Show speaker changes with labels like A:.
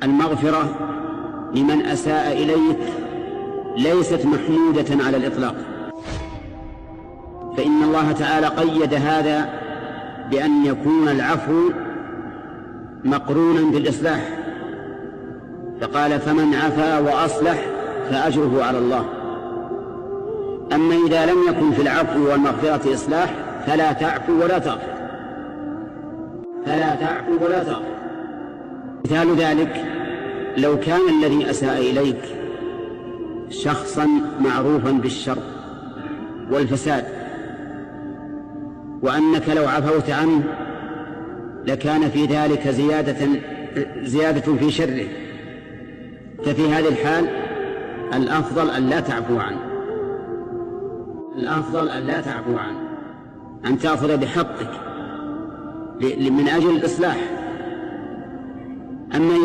A: المغفرة لمن أساء إليك ليست محمودة على الإطلاق، فإن الله تعالى قيد هذا بأن يكون العفو مقرونا بالإصلاح، فقال فمن عفا وأصلح فأجره على الله. أما إذا لم يكن في العفو والمغفرة إصلاح فلا تعفو ولا تغفر، فلا تعفو ولا تغفر. مثال ذلك لو كان الذي أساء إليك شخصا معروفا بالشر والفساد، وأنك لو عفوت عنه لكان في ذلك زيادة في شره، ففي هذه الحال الأفضل أن لا تعفو عنه، الأفضل أن لا تعفو عنه، أن تأخذ بحقك من أجل الإصلاح. أما